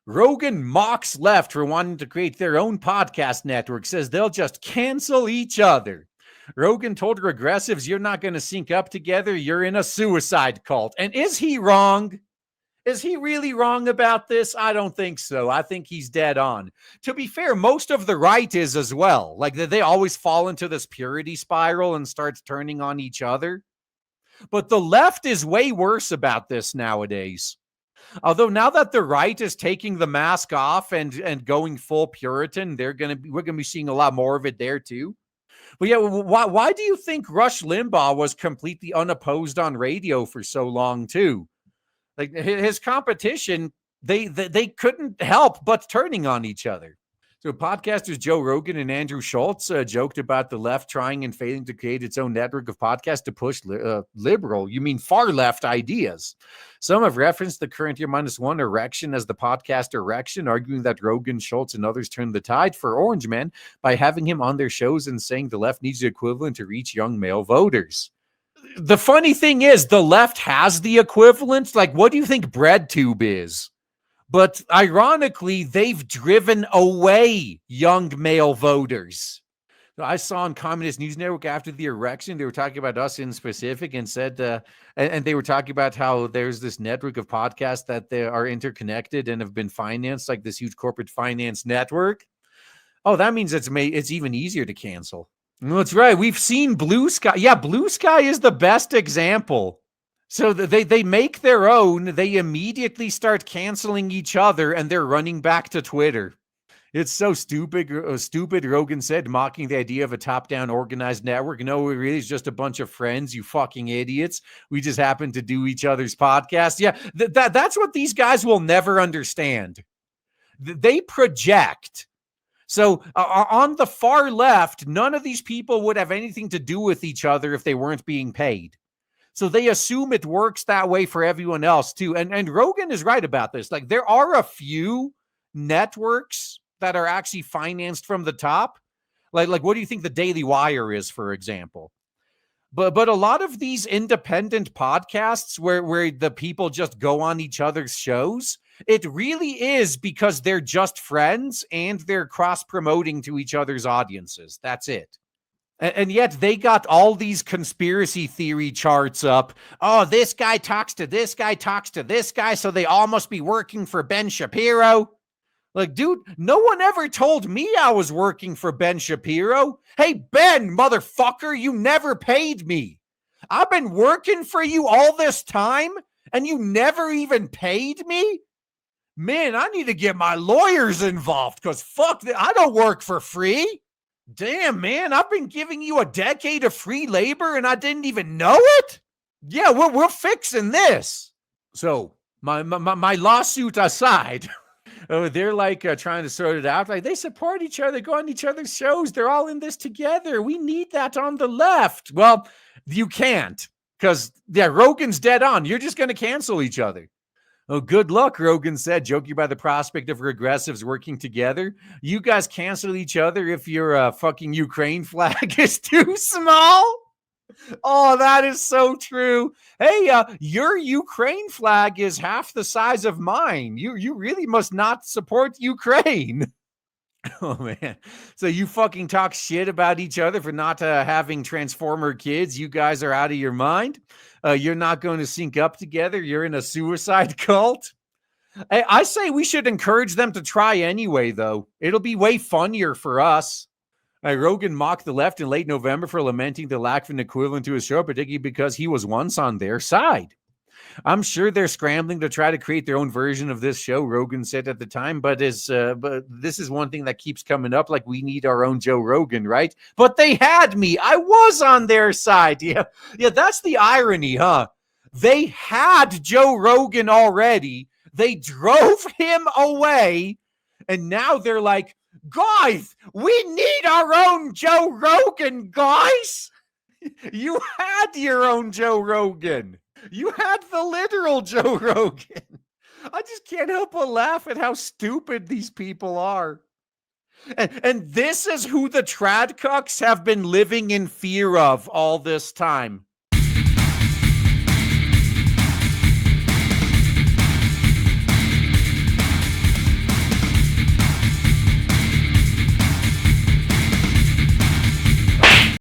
Rogan mocks left for wanting to create their own podcast network, says they'll just cancel each other. Rogan told regressives, you're not going to sync up together. You're in a suicide cult. And is he wrong? Is he really wrong about this? I don't think so. I think he's dead on. To be fair, most of the right is as well. Like they always fall into this purity spiral and starts turning on each other. But the left is way worse about this nowadays. Although now that the right is taking the mask off and going full Puritan, we're gonna be seeing a lot more of it there too. But yeah, why do you think Rush Limbaugh was completely unopposed on radio for so long too? Like his competition, they couldn't help but turning on each other. So podcasters Joe Rogan and Andrew Schultz joked about the left trying and failing to create its own network of podcasts to push far left ideas. Some have referenced the current year -1 erection as the podcast erection, arguing that Rogan, Schultz, and others turned the tide for Orange Man by having him on their shows and saying the left needs the equivalent to reach young male voters. The funny thing is, the left has the equivalent. Like, what do you think BreadTube is? But ironically, they've driven away young male voters. I saw on Communist News Network after the erection, they were talking about us in specific and said, and they were talking about how there's this network of podcasts that they are interconnected and have been financed, like this huge corporate finance network. Oh, that means it's even easier to cancel. That's right. We've seen Blue Sky. Yeah, Blue Sky is the best example. So they make their own, they immediately start canceling each other, and they're running back to Twitter. It's so stupid, Rogan said, mocking the idea of a top-down organized network. No, it really is just a bunch of friends, you fucking idiots. We just happen to do each other's podcasts. Yeah, that's what these guys will never understand. They project. So on the far left, none of these people would have anything to do with each other if they weren't being paid. So they assume it works that way for everyone else too. And Rogan is right about this. Like, there are a few networks that are actually financed from the top. Like what do you think the Daily Wire is, for example? But a lot of these independent podcasts where the people just go on each other's shows, it really is because they're just friends and they're cross-promoting to each other's audiences. That's it. And yet they got all these conspiracy theory charts up. Oh, this guy talks to this guy, talks to this guy, so they all must be working for Ben Shapiro. Like, dude, no one ever told me I was working for Ben Shapiro. Hey, Ben, motherfucker, you never paid me. I've been working for you all this time, and you never even paid me? Man, I need to get my lawyers involved, because fuck, I don't work for free. Damn, man, I've been giving you a decade of free labor and I didn't even know it? Yeah, we're fixing this. So, my lawsuit aside, they're like trying to sort it out. Like, they support each other, go on each other's shows. They're all in this together. We need that on the left. Well, you can't, because, yeah, Rogan's dead on. You're just going to cancel each other. Oh, good luck, Rogan said, joking about the prospect of regressives working together. You guys cancel each other if your fucking Ukraine flag is too small? Oh, that is so true. Hey, your Ukraine flag is half the size of mine. You really must not support Ukraine. Oh, man. So you fucking talk shit about each other for not having Transformer kids. You guys are out of your mind. You're not going to sync up together. You're in a suicide cult. I say we should encourage them to try anyway, though. It'll be way funnier for us. Rogan mocked the left in late November for lamenting the lack of an equivalent to his show, particularly because he was once on their side. I'm sure they're scrambling to try to create their own version of this show, Rogan said at the time, but this is one thing that keeps coming up, like, we need our own Joe Rogan, right? But they had me. I was on their side. Yeah, that's the irony, huh? They had Joe Rogan already. They drove him away, and now they're like, guys, we need our own Joe Rogan, guys. You had your own Joe Rogan. You had the literal Joe Rogan. I just can't help but laugh at how stupid these people are. And this is who the trad cucks have been living in fear of all this time.